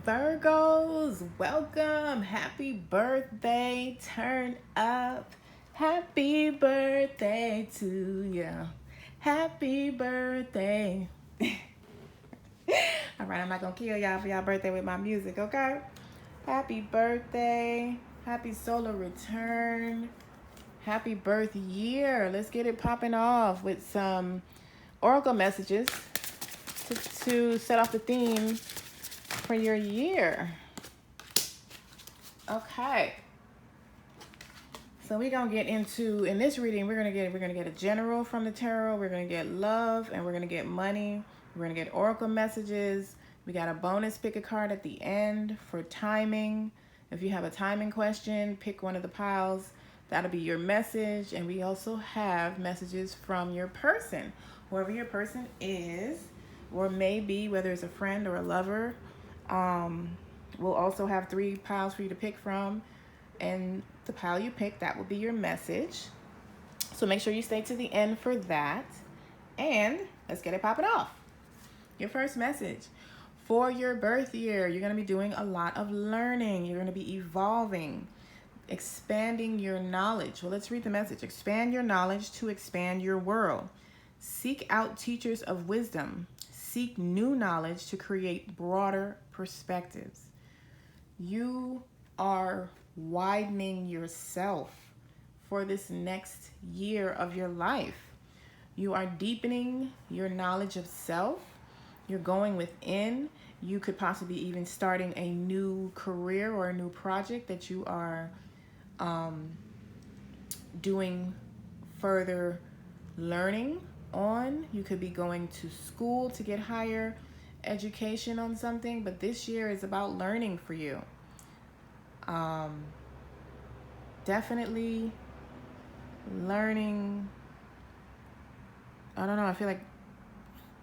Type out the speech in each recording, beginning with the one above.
Virgos, welcome. Happy birthday. Turn up. Happy birthday to you. Happy birthday. All right, I'm not going to kill y'all for y'all birthday with my music, okay? Happy birthday. Happy solar return. Happy birth year. Let's get it popping off with some oracle messages to set off the theme for your year. Okay. So we're gonna get into, in this reading, we're gonna get a general from the tarot, we're gonna get love, and we're gonna get money, we're gonna get oracle messages. We got a bonus pick a card at the end for timing. If you have a timing question, pick one of the piles. That'll be your message. And we also have messages from your person, whoever your person is, or maybe whether it's a friend or a lover. We'll also have 3 piles for you to pick from, and the pile you pick, that will be your message. So make sure you stay to the end for that, and let's get it popping off. Your first message for your birth year: you're going to be doing a lot of learning. You're going to be evolving, expanding your knowledge. Well, let's read the message. Expand your knowledge to expand your world. Seek out teachers of wisdom. Seek new knowledge to create broader perspectives. You are widening yourself for this next year of your life. You are deepening your knowledge of self. You're going within. You could possibly even starting a new career or a new project that you are doing further learning on. You could be going to school to get higher education on something, but this year is about learning for you. Definitely learning. I don't know, I feel like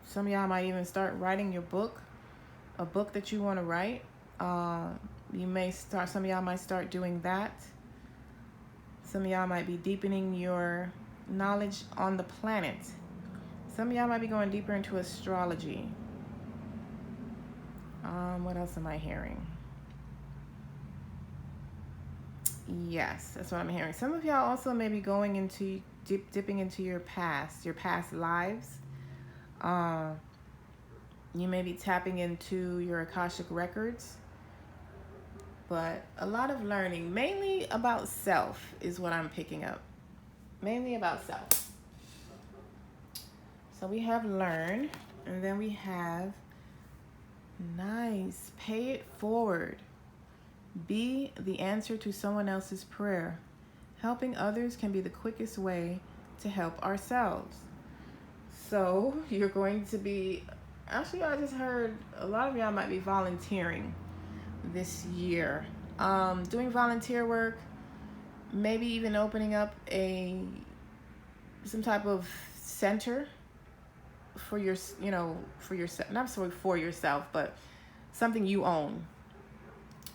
some of y'all might even start writing your book, a book that you want to write. Some of y'all might start doing that. Some of y'all might be deepening your knowledge on the planet. Some of y'all might be going deeper into astrology. What else am I hearing? Yes, that's what I'm hearing. Some of y'all also may be going into dipping into your past lives. You may be tapping into your Akashic records. But a lot of learning, mainly about self, is what I'm picking up. Mainly about self. So we have learn, and then we have nice, pay it forward. Be the answer to someone else's prayer. Helping others can be the quickest way to help ourselves. So you're going to be, actually I just heard a lot of y'all might be volunteering this year. Doing volunteer work, maybe even opening up some type of center for yourself, not for yourself, but something you own.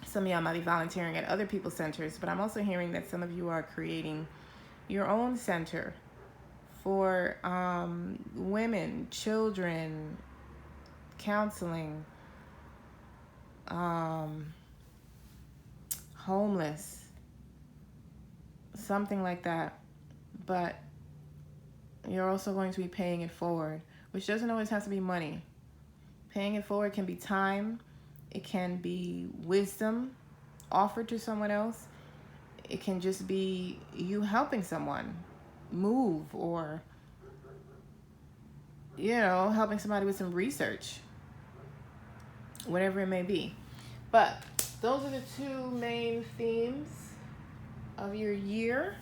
Some of y'all might be volunteering at other people's centers, but I'm also hearing that some of you are creating your own center for women, children, counseling, homeless, something like that. But you're also going to be paying it forward, which doesn't always have to be money. Paying it forward can be time. It can be wisdom offered to someone else. It can just be you helping someone move, or, helping somebody with some research, whatever it may be. But those are the 2 main themes of your year: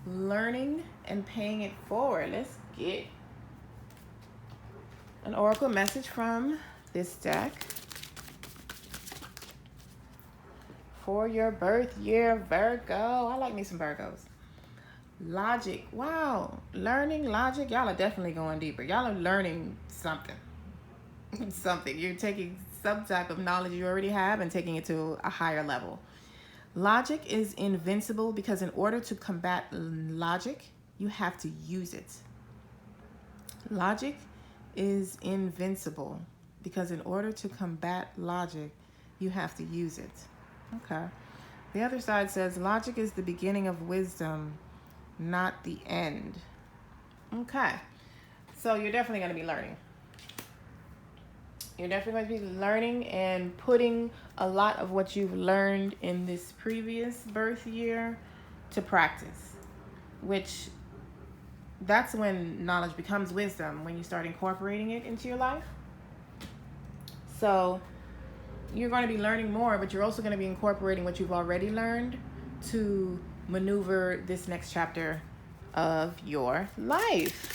learning and paying it forward. Let's get an oracle message from this deck for your birth year, Virgo. I like me some Virgos. Logic. Wow. Learning, logic. Y'all are definitely going deeper. Y'all are learning something. You're taking some type of knowledge you already have and taking it to a higher level. Logic is invincible because in order to combat logic, you have to use it. Logic is invincible because in order to combat logic, you have to use it. Okay. The other side says logic is the beginning of wisdom, not the end. Okay. So you're definitely going to be learning. You're definitely going to be learning and putting a lot of what you've learned in this previous birth year to practice, which that's when knowledge becomes wisdom, when you start incorporating it into your life. So you're going to be learning more, but you're also going to be incorporating what you've already learned to maneuver this next chapter of your life.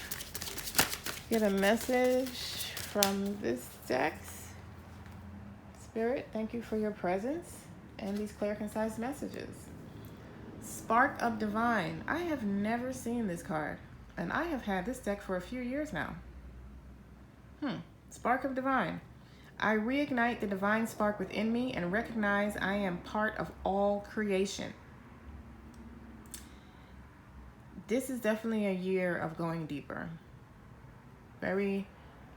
Get a message from this deck. Spirit, thank you for your presence and these clear, concise messages. Spark of Divine. I have never seen this card, and I have had this deck for a few years now. Spark of Divine. I reignite the divine spark within me and recognize I am part of all creation. This is definitely a year of going deeper. Very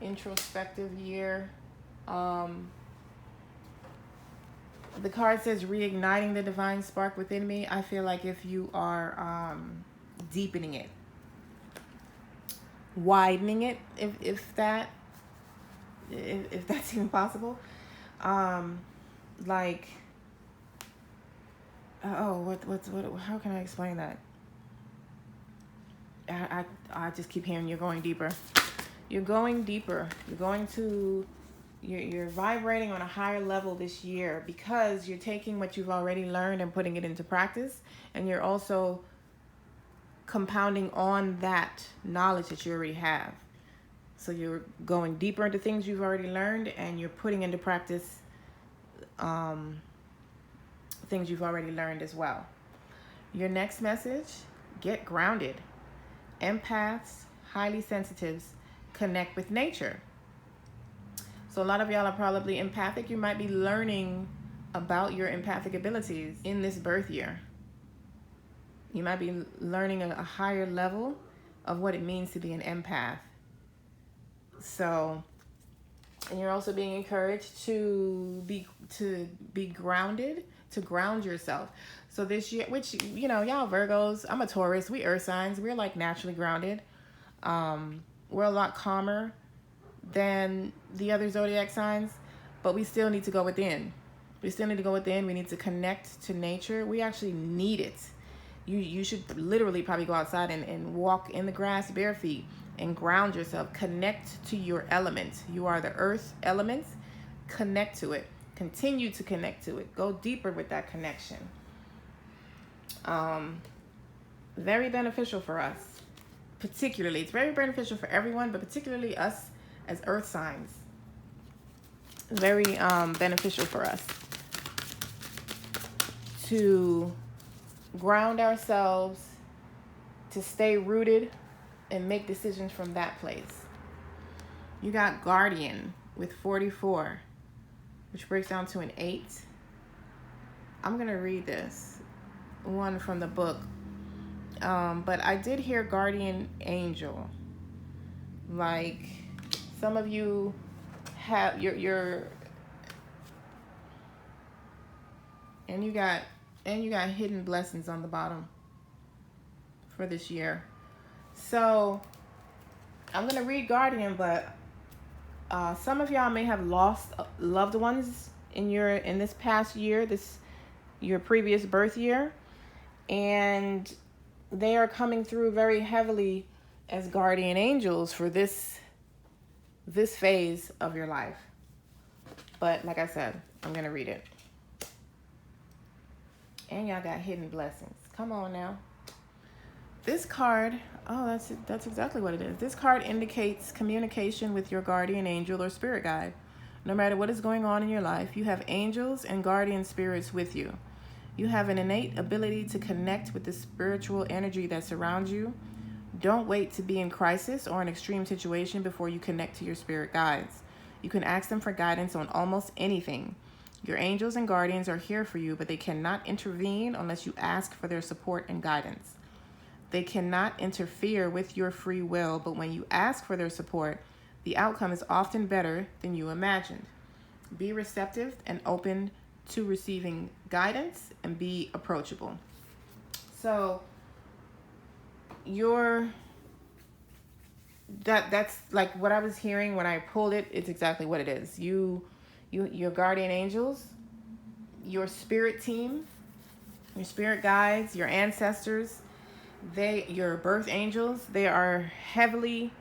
introspective year. The card says reigniting the divine spark within me. I feel like if you are deepening it, widening it, if that's even possible. Like, how can I explain that? I just keep hearing you're going deeper. You're going deeper. You're vibrating on a higher level this year because you're taking what you've already learned and putting it into practice, and you're also compounding on that knowledge that you already have. So you're going deeper into things you've already learned, and you're putting into practice things you've already learned as well. Your next message, get grounded. Empaths, highly sensitives, connect with nature. So a lot of y'all are probably empathic. You might be learning about your empathic abilities in this birth year. You might be learning a higher level of what it means to be an empath. So, and you're also being encouraged to be grounded, to ground yourself. So this year, which, you know, y'all Virgos, I'm a Taurus, we earth signs, we're like naturally grounded. We're a lot calmer than the other zodiac signs, but we still need to go within. We need to connect to nature. We actually need it. You should literally probably go outside and walk in the grass bare feet and ground yourself. Connect to your element. You are the earth element. Connect to it. Continue to connect to it. Go deeper with that connection. Very beneficial for us. Particularly, it's very beneficial for everyone, but particularly us as earth signs. Very beneficial for us to ground ourselves, to stay rooted and make decisions from that place. You got Guardian with 44, which breaks down to an 8. I'm going to read this one from the book. But I did hear Guardian Angel. Like, some of you have your and you got hidden blessings on the bottom for this year. So I'm gonna read Guardian, but some of y'all may have lost loved ones in this past year, your previous birth year, and they are coming through very heavily as guardian angels for this phase of your life. But like I said, I'm going to read it. And y'all got hidden blessings. Come on now. This card, that's exactly what it is. This card indicates communication with your guardian angel or spirit guide. No matter what is going on in your life, you have angels and guardian spirits with you. You have an innate ability to connect with the spiritual energy that surrounds you. Don't wait to be in crisis or an extreme situation before you connect to your spirit guides. You can ask them for guidance on almost anything. Your angels and guardians are here for you, but they cannot intervene unless you ask for their support and guidance. They cannot interfere with your free will, but when you ask for their support, the outcome is often better than you imagined. Be receptive and open to receiving guidance and be approachable. So that's like what I was hearing when I pulled it. It's exactly what it is. Your guardian angels, your spirit team, your spirit guides, your ancestors, your birth angels, they are heavily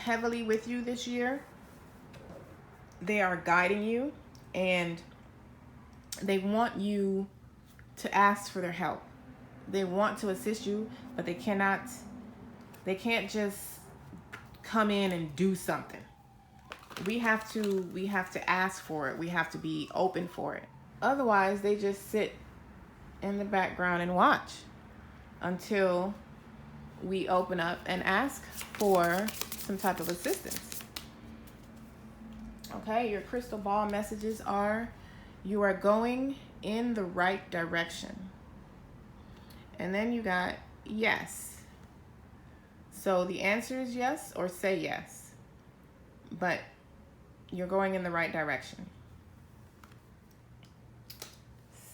with you this year. They are guiding you, and they want you to ask for their help. They want to assist you, but they can't just come in and do something. We have to ask for it. We have to be open for it. Otherwise, they just sit in the background and watch until we open up and ask for some type of assistance. Okay, your crystal ball messages are: you are going in the right direction. And then you got yes. So the answer is yes, or say yes. But you're going in the right direction.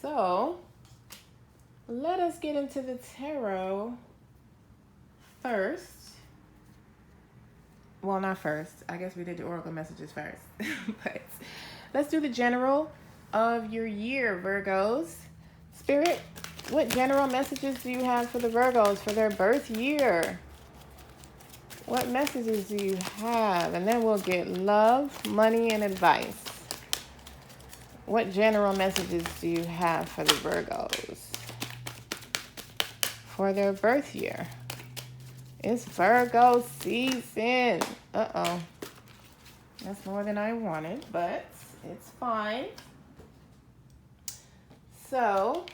So let us get into the tarot first. Well, not first. I guess we did the oracle messages first. But let's do the general of your year, Virgos. Spirit, what general messages do you have for the Virgos for their birth year? What messages do you have? And then we'll get love, money, and advice. What general messages do you have for the Virgos for their birth year? It's Virgo season. Uh-oh. That's more than I wanted, but it's fine. So,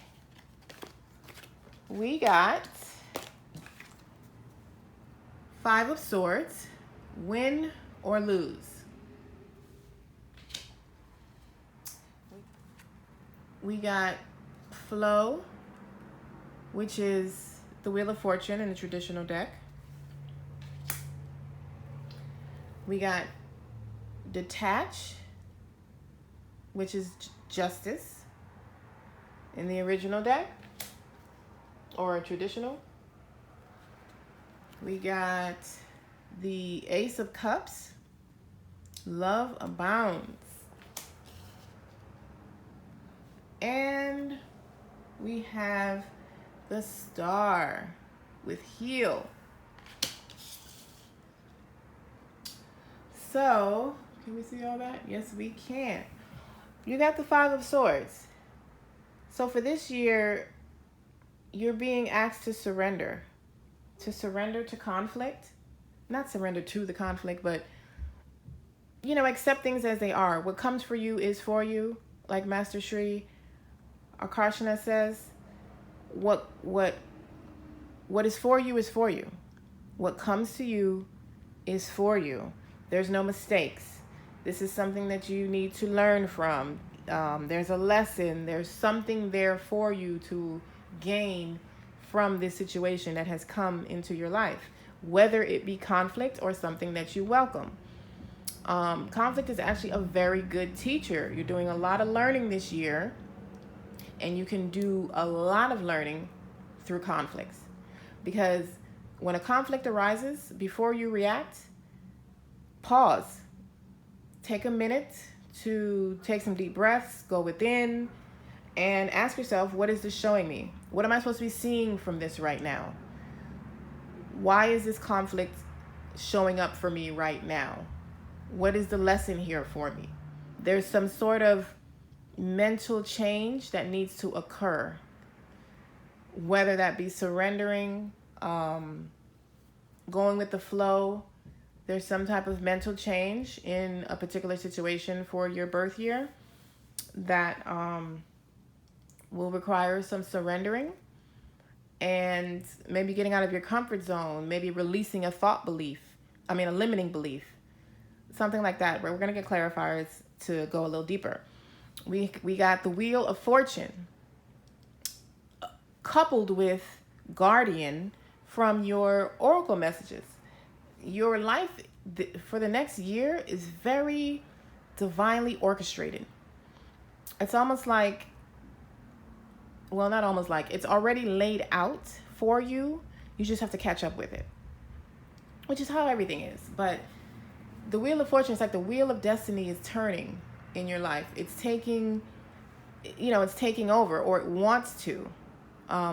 we got 5 of Swords, win or lose. We got Flow, which is the Wheel of Fortune in the traditional deck. We got Detach, which is Justice in the original deck or traditional. We got the Ace of Cups, Love Abounds. And we have the Star with Heal. So, can we see all that? Yes, we can. You got the 5 of Swords. So for this year, you're being asked to surrender. To surrender to conflict. Not surrender to the conflict, but, accept things as they are. What comes for you is for you. Like Master Shri Akarshana says, what is for you is for you. What comes to you is for you. There's no mistakes. This is something that you need to learn from. There's a lesson. There's something there for you to gain from this situation that has come into your life, whether it be conflict or something that you welcome. Conflict is actually a very good teacher. You're doing a lot of learning this year, and you can do a lot of learning through conflicts. Because when a conflict arises, before you react, pause. Take a minute to take some deep breaths, go within, and ask yourself, what is this showing me? What am I supposed to be seeing from this right now? Why is this conflict showing up for me right now? What is the lesson here for me? There's some sort of mental change that needs to occur, whether that be surrendering, going with the flow. There's some type of mental change in a particular situation for your birth year that will require some surrendering and maybe getting out of your comfort zone, maybe releasing a limiting belief, something like that, where we're going to get clarifiers to go a little deeper. We got the Wheel of Fortune coupled with Guardian from your oracle messages. Your life for the next year is very divinely orchestrated. it's almost like, well, not almost like, it's already laid out for you. You just have to catch up with it, which is how everything is. But the Wheel of Fortune is like the Wheel of Destiny is turning in your life. It's taking, it's taking over, or it wants to,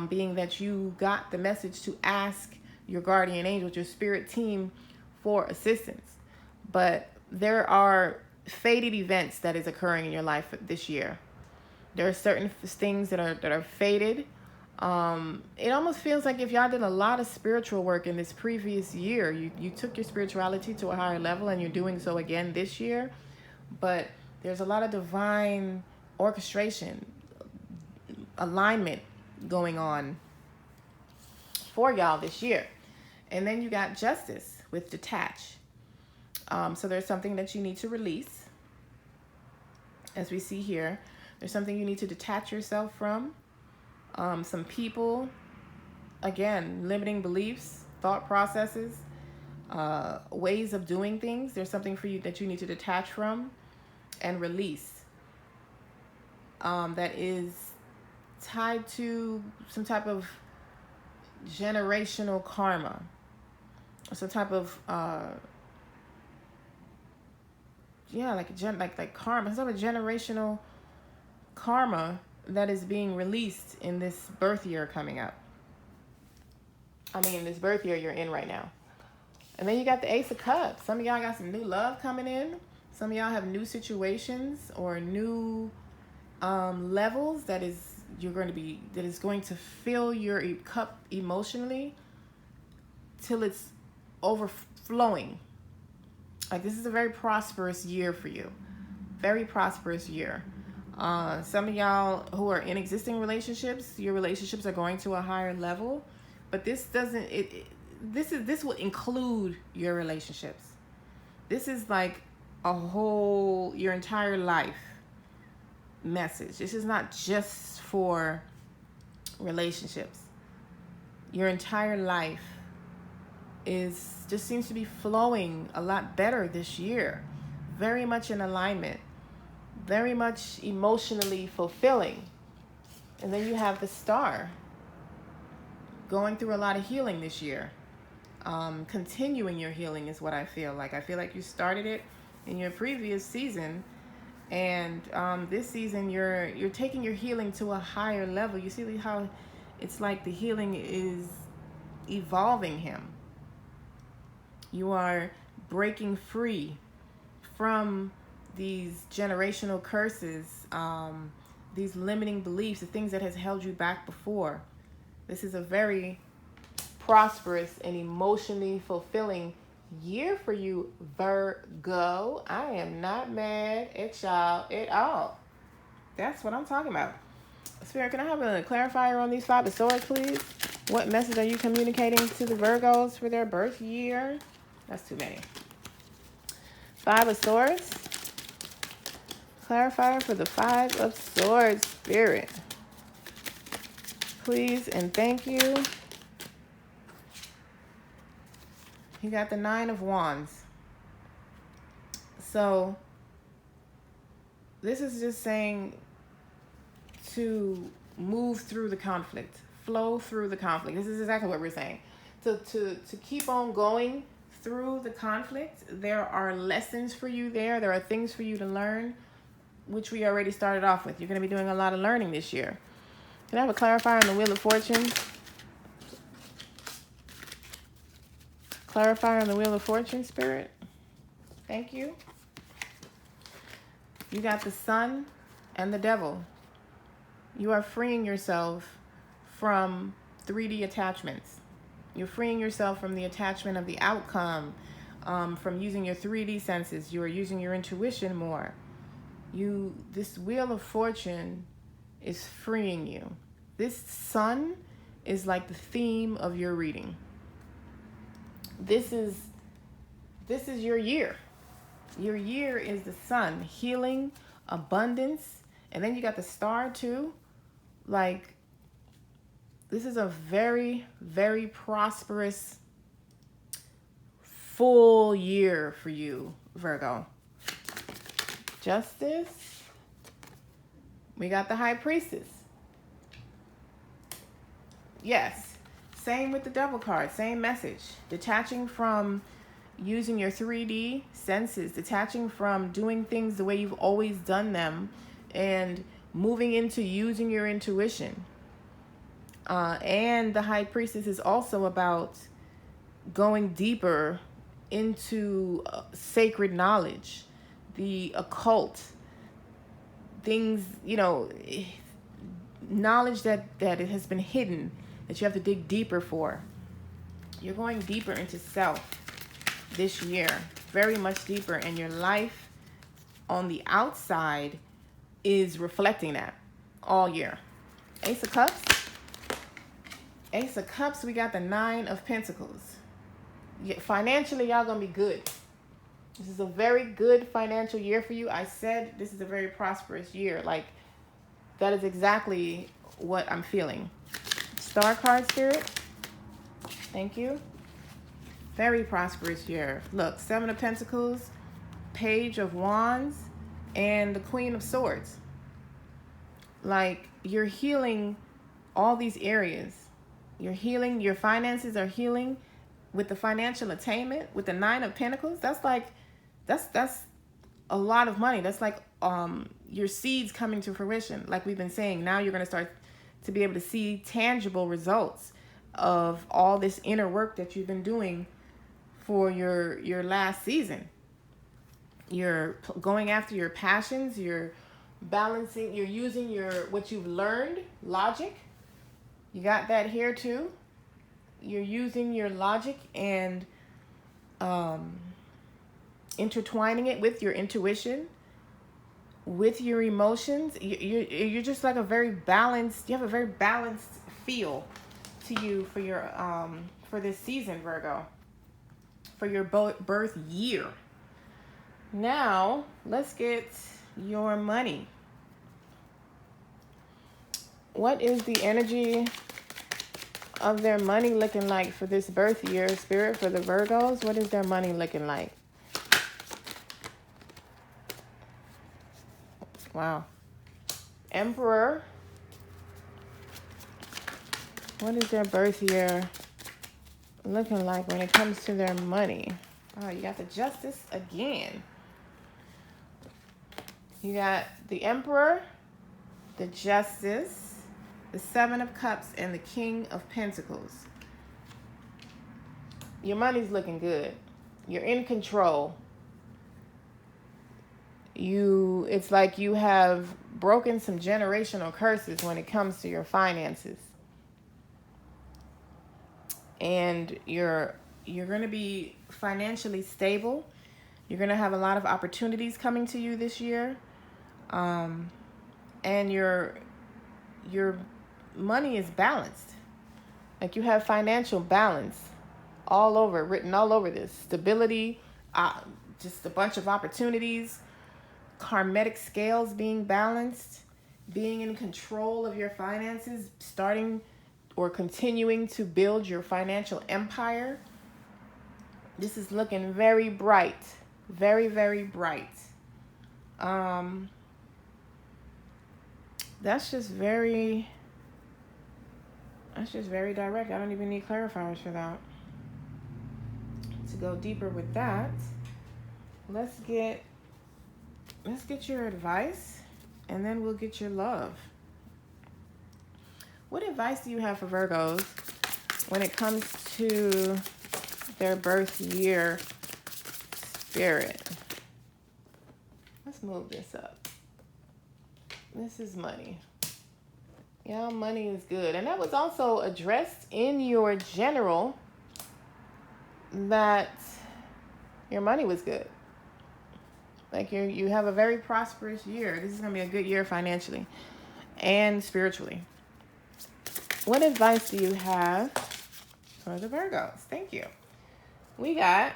being that you got the message to ask your guardian angels, your spirit team, for assistance. But there are fated events that is occurring in your life this year. There are certain things that are fated. It almost feels like if y'all did a lot of spiritual work in this previous year, you took your spirituality to a higher level, and you're doing so again this year. But there's a lot of divine orchestration, alignment going on for y'all this year. And then you got Justice with detach. So there's something that you need to release. As we see here, there's something you need to detach yourself from. Some people, again, limiting beliefs, thought processes, ways of doing things. There's something for you that you need to detach from and release. That is tied to some type of generational karma, or some type of like karma, some type of generational karma that is being released in this birth year coming up. This birth year you're in right now. And then you got the Ace of Cups. Some of y'all got some new love coming in. Some of y'all have new situations or new levels that is going to fill your cup emotionally till it's overflowing. Like, this is a very prosperous year for you. Very prosperous year. Some of y'all who are in existing relationships, your relationships are going to a higher level, but this will include your relationships. This is like your entire life message. This is not just for relationships. Your entire life just seems to be flowing a lot better this year. Very much in alignment. Very much emotionally fulfilling. And then you have the Star. Going through a lot of healing this year. Continuing your healing is what I feel like. I feel like you started it in your previous season. And this season, you're taking your healing to a higher level. You see how it's like the healing is evolving him. You are breaking free from these generational curses, these limiting beliefs, the things that has held you back before. This is a very prosperous and emotionally fulfilling year for you, Virgo. I am not mad at y'all at all. That's what I'm talking about. Spirit, can I have a clarifier on these 5 of Swords, please? What message are you communicating to the Virgos for their birth year? That's too many. 5 of Swords. Clarifier for the 5 of Swords, Spirit. Please and thank you. You got the 9 of Wands. So this is just saying to move through the conflict, flow through the conflict. This is exactly what we're saying. To keep on going through the conflict. There are lessons for you there. There are things for you to learn, which we already started off with. You're going to be doing a lot of learning this year. Can I have a clarifier on the Wheel of Fortune? Clarifier on the Wheel of Fortune, Spirit. Thank you. You got the Sun and the Devil. You are freeing yourself from 3D attachments. You're freeing yourself from the attachment of the outcome, from using your 3D senses. You are using your intuition more. This Wheel of Fortune is freeing you. This Sun is like the theme of your reading. This is your year. Your year is the Sun, healing, abundance, and then you got the Star too. Like, this is a very, very prosperous, full year for you, Virgo. Justice We got the High Priestess. Yes. Same with the Devil card. Same message. Detaching from using your 3D senses. Detaching from doing things the way you've always done them. And moving into using your intuition. And the High Priestess is also about going deeper into sacred knowledge, the occult, things, you know, knowledge that it has been hidden, that you have to dig deeper for. You're going deeper into self this year, very much deeper, and your life on the outside is reflecting that all year. Ace of Cups. Ace of Cups, we got the Nine of Pentacles. Financially, y'all gonna be good. This is a very good financial year for you. I said this is a very prosperous year. Like, that is exactly what I'm feeling. Star card, Spirit. Thank you. Very prosperous year. Look, Seven of Pentacles, Page of Wands, and the Queen of Swords. Like, you're healing all these areas. You're healing, your finances are healing with the financial attainment, with the Nine of Pentacles. That's like, that's a lot of money. That's like your seeds coming to fruition. Like we've been saying, now you're going to start to be able to see tangible results of all this inner work that you've been doing for your last season. You're going after your passions, you're balancing, you're using what you've learned, logic. You got that here too. You're using your logic and intertwining it with your intuition, with your emotions. You're just like a very balanced, you have a very balanced feel to you for your for this season, Virgo, for your birth year. Now, let's get your money. What is the energy of their money looking like for this birth year, Spirit, for the Virgos? What is their money looking like? Wow. Emperor. What is their birth year looking like when it comes to their money? Oh, you got the Justice again. You got the Emperor, the Justice, the Seven of Cups, and the King of Pentacles. Your money's looking good. You're in control. It's like you have broken some generational curses when it comes to your finances. And you're going to be financially stable. You're going to have a lot of opportunities coming to you this year. And your money is balanced. Like, you have financial balance all over, written all over this. Stability, just a bunch of opportunities, karmic scales being balanced, being in control of your finances, starting or continuing to build your financial empire. This is looking very bright. Very, very bright. That's just very direct. I don't even need clarifiers for that. To go deeper with that, let's get your advice, and then we'll get your love. What advice do you have for Virgos when it comes to their birth year, Spirit? Let's move this up. This is money. Yeah, money is good. And that was also addressed in your general, that your money was good. Like, you have a very prosperous year. This is going to be a good year financially and spiritually. What advice do you have for the Virgos? Thank you. We got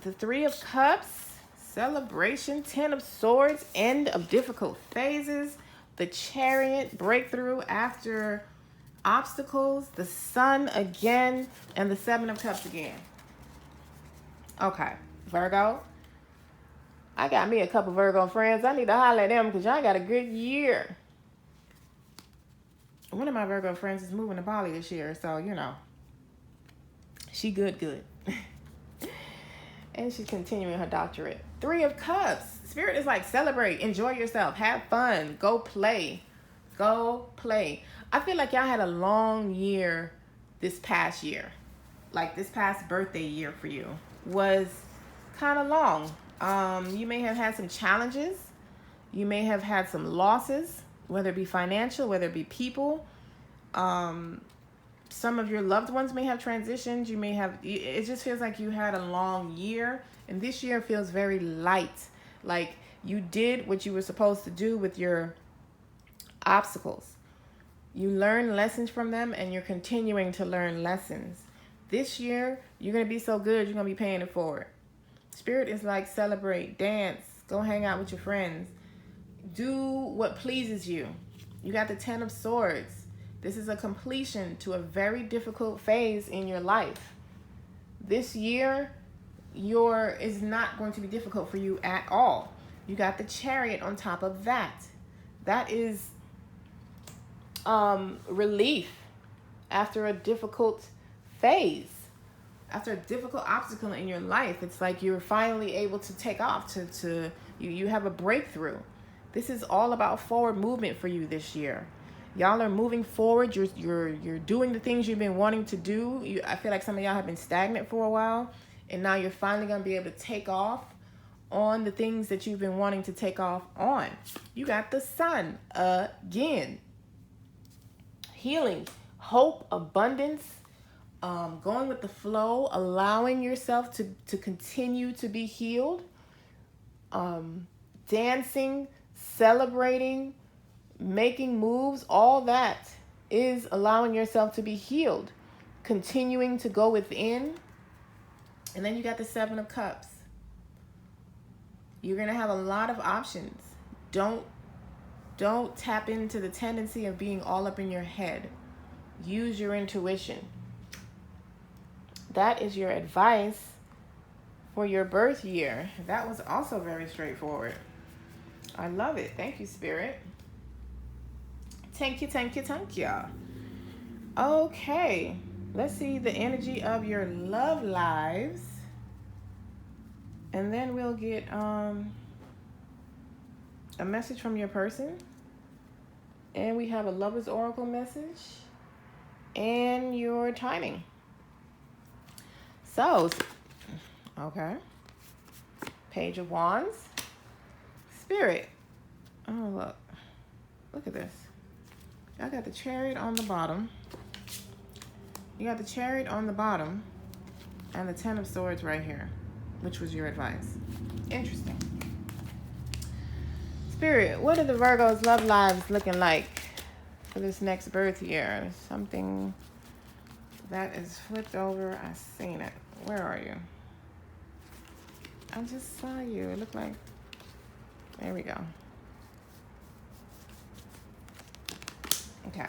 the Three of Cups, celebration, Ten of Swords, end of difficult phases, the Chariot, breakthrough after obstacles, the Sun again, and the Seven of Cups again. Okay, Virgo, I got me a couple Virgo friends. I need to holler at them because y'all got a good year. One of my Virgo friends is moving to Bali this year, so, you know, she good. And she's continuing her doctorate. 3 of Cups. Spirit is like, celebrate, enjoy yourself, have fun, go play. Go play. I feel like y'all had a long year this past year. Like this past birthday year for you was kind of long. You may have had some challenges. You may have had some losses, whether it be financial, whether it be people. Some of your loved ones may have transitioned. You may have, it just feels like you had a long year. And this year feels very light. Like you did what you were supposed to do with your obstacles. You learn lessons from them and you're continuing to learn lessons. This year, you're going to be so good, you're going to be paying it forward. Spirit is like, celebrate, dance, go hang out with your friends. Do what pleases you. You got the 10 of Swords. This is a completion to a very difficult phase in your life. This year, is not going to be difficult for you at all. You got the Chariot on top of that. That is relief after a difficult phase, after a difficult obstacle in your life. It's like you're finally able to take off, you have a breakthrough. This is all about forward movement for you this year. Y'all are moving forward. You're doing the things you've been wanting to do. I feel like some of y'all have been stagnant for a while, and now you're finally going to be able to take off on the things that you've been wanting to take off on. You got the Sun again. Healing, hope, abundance, going with the flow, allowing yourself to continue to be healed, dancing, celebrating, making moves, all that is allowing yourself to be healed, continuing to go within. And then you got the 7 of Cups. You're going to have a lot of options. Don't tap into the tendency of being all up in your head. Use your intuition. That is your advice for your birth year. That was also very straightforward. I love it. Thank you, Spirit. Thank you. Okay. Let's see the energy of your love lives. And then we'll get a message from your person, and we have a lover's oracle message and your timing. So, okay, Page of Wands. Spirit, oh look at this. I got the Chariot on the bottom. You got the Chariot on the bottom and the 10 of Swords right here, which was your advice. Interesting. Spirit, what are the Virgos' love lives looking like for this next birth year? Something that is flipped over. I seen it. Where are you? I just saw you. It looked like... There we go. Okay.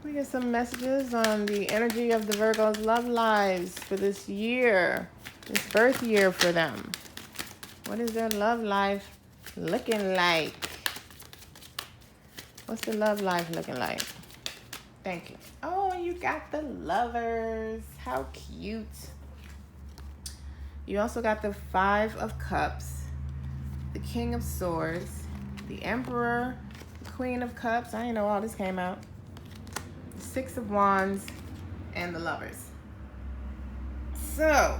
We get some messages on the energy of the Virgos' love lives for this year. This birth year for them. What is their love life looking like? What's the love life looking like? Thank you. Oh, you got the Lovers. How cute. You also got the 5 of Cups, the King of Swords, the Emperor, the Queen of Cups. I didn't know all this came out. The 6 of Wands, and the Lovers. So,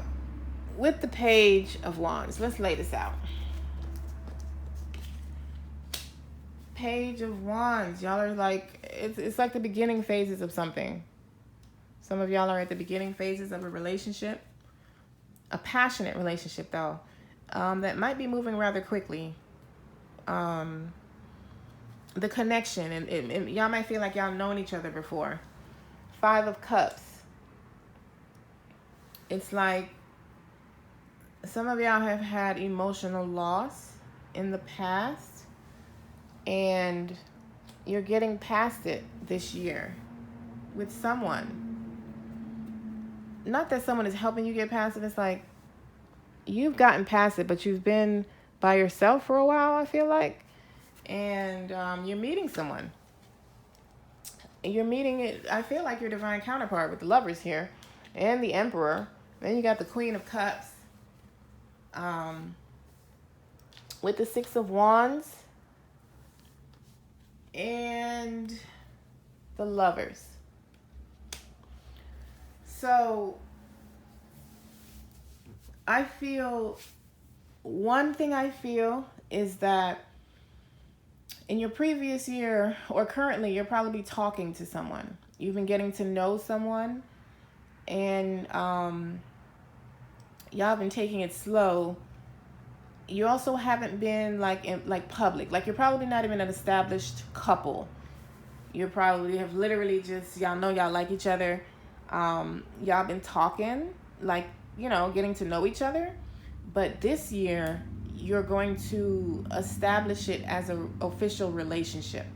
with the Page of Wands, let's lay this out. Page of Wands, y'all are like, it's like the beginning phases of something. Some of y'all are at the beginning phases of a relationship, a passionate relationship though, that might be moving rather quickly. The connection, and y'all might feel like y'all known each other before. 5 of Cups. It's like some of y'all have had emotional loss in the past, and you're getting past it this year with someone. not that someone is helping you get past it. It's like you've gotten past it, but you've been by yourself for a while, I feel like. And you're meeting someone. You're meeting it. I feel like your divine counterpart with the Lovers here and the Emperor. Then you got the Queen of Cups with the Six of Wands and the Lovers. So I feel, one thing I feel is that in your previous year or currently, you're probably talking to someone. You've been getting to know someone, and y'all been taking it slow. You also haven't been like public. Like, you're probably not even an established couple. You probably have literally just, y'all know y'all like each other. Y'all been talking, like, you know, getting to know each other. But this year, you're going to establish it as an official relationship.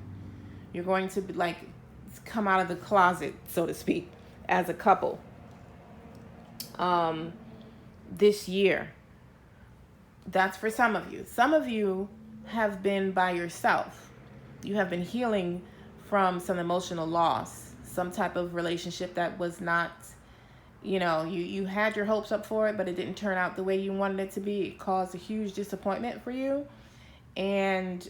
You're going to like come out of the closet, so to speak, as a couple this year. That's for some of you. Some of you have been by yourself. You have been healing from some emotional loss, some type of relationship that was not, you know, you had your hopes up for it, but it didn't turn out the way you wanted it to be. It caused a huge disappointment for you. And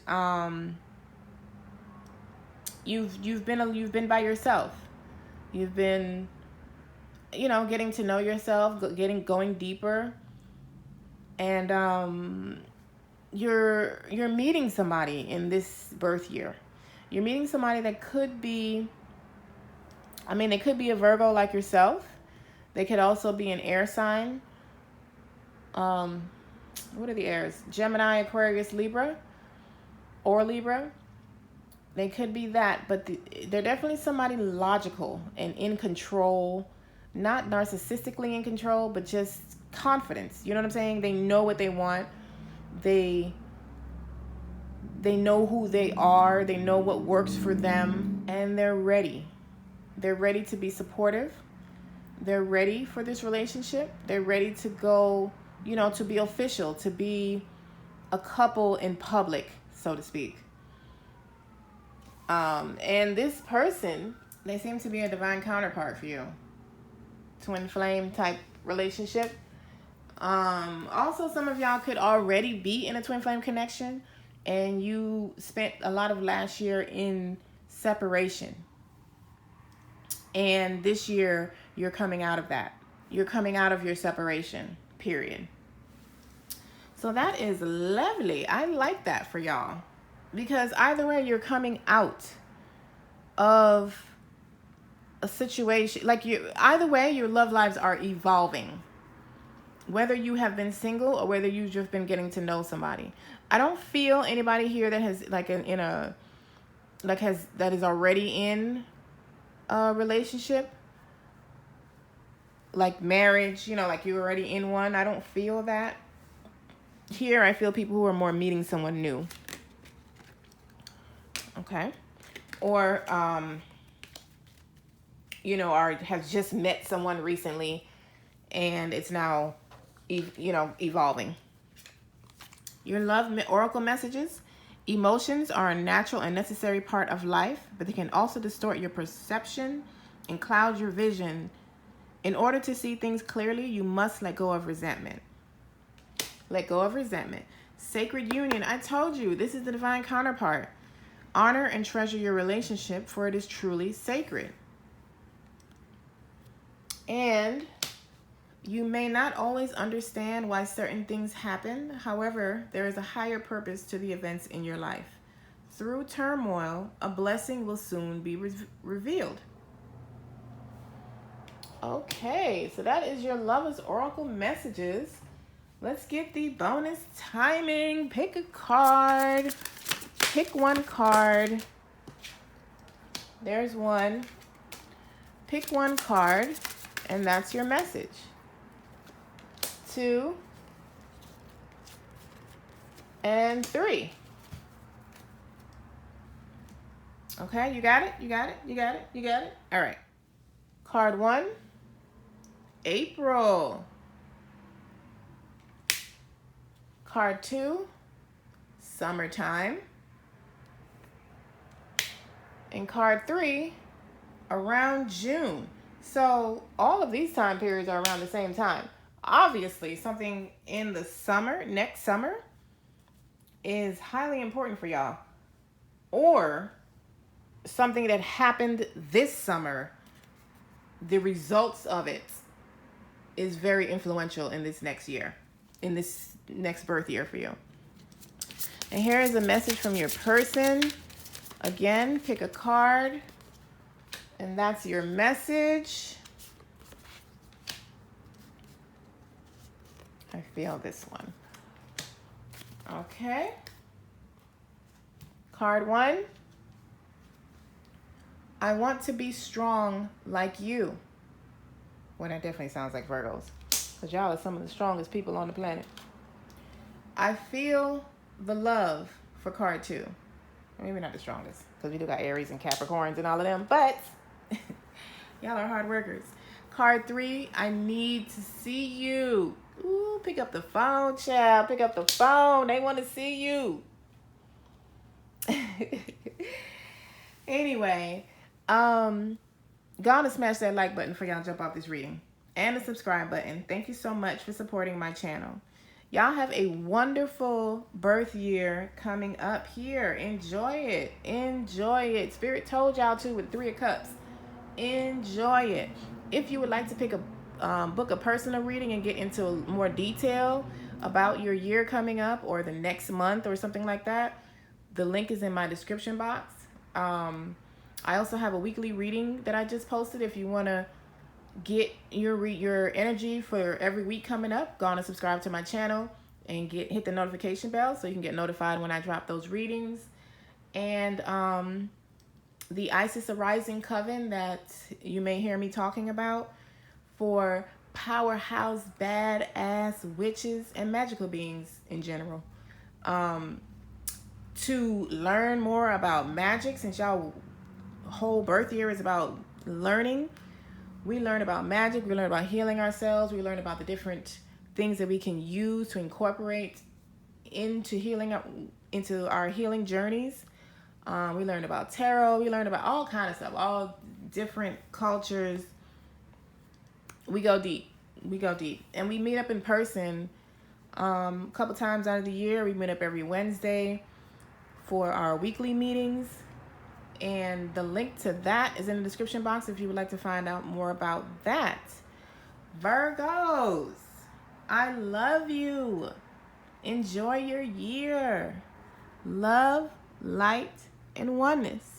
you've been by yourself. You've been, you know, getting to know yourself, going deeper. And you're meeting somebody in this birth year. You're meeting somebody that could be, I mean, they could be a Virgo like yourself. They could also be an air sign. What are the airs? Gemini, Aquarius, Libra, or Libra. They could be that, but they're definitely somebody logical and in control, not narcissistically in control, but just confidence. You know what I'm saying? They know what they want. They know who they are. They know what works for them, and they're ready. They're ready to be supportive. They're ready for this relationship. They're ready to go, you know, to be official, to be a couple in public, so to speak. And this person, they seem to be a divine counterpart for you. Twin flame type relationship. Also, some of y'all could already be in a twin flame connection, and you spent a lot of last year in separation. And this year, you're coming out of that. You're coming out of your separation, period. So that is lovely. I like that for y'all. Because either way, you're coming out of a situation. Like, either way, your love lives are evolving. Whether you have been single or whether you've just been getting to know somebody. I don't feel anybody here that has that is already in a relationship, like marriage, you know, like you're already in one. I don't feel that. Here, I feel people who are more meeting someone new. Okay. Or, you know, have just met someone recently and it's now, evolving. Your love oracle messages. Emotions are a natural and necessary part of life, but they can also distort your perception and cloud your vision. In order to see things clearly, you must let go of resentment. Let go of resentment. Sacred union. I told you, this is the divine counterpart. Honor and treasure your relationship, for it is truly sacred. And you may not always understand why certain things happen. However, there is a higher purpose to the events in your life. Through turmoil, a blessing will soon be revealed. Okay, so that is your Lovers Oracle messages. Let's get the bonus timing. Pick a card. Pick one card. There's one. Pick one card, and that's your message. 2 and 3. Okay, you got it? You got it? You got it? You got it? All right. Card 1 April. Card 2, summertime. And card 3, around June. So all of these time periods are around the same time. Obviously, something in the summer, next summer, is highly important for y'all. Or something that happened this summer, the results of it is very influential in this next year, in this next birth year for you. And here is a message from your person. Again, pick a card, and that's your message. I feel this one. Okay. Card 1. I want to be strong like you. Well, that definitely sounds like Virgos, because y'all are some of the strongest people on the planet. I feel the love for card 2. Maybe not the strongest, because we do got Aries and Capricorns and all of them, but y'all are hard workers. Card 3, I need to see you. Ooh, pick up the phone, child. Pick up the phone. They want to see you. Anyway, gonna smash that like button for y'all jump off this reading, and the subscribe button. Thank you so much for supporting my channel. Y'all have a wonderful birth year coming up here. Enjoy it. Enjoy it. Spirit told y'all to with 3 of Cups. Enjoy it. If you would like to pick a book a personal reading and get into more detail about your year coming up or the next month or something like that, the link is in my description box. I also have a weekly reading that I just posted. If you want to get your energy for every week coming up, go on and subscribe to my channel and hit the notification bell so you can get notified when I drop those readings. And the Isis Arising Coven that you may hear me talking about for powerhouse badass witches and magical beings in general. To learn more about magic, since y'all whole birth year is about learning. We learn about magic, we learn about healing ourselves, we learn about the different things that we can use to incorporate into into our healing journeys. We learn about tarot, we learn about all kind of stuff, all different cultures. We go deep. We go deep. And we meet up in person a couple times out of the year. We meet up every Wednesday for our weekly meetings. And the link to that is in the description box if you would like to find out more about that. Virgos, I love you. Enjoy your year. Love, light, and oneness.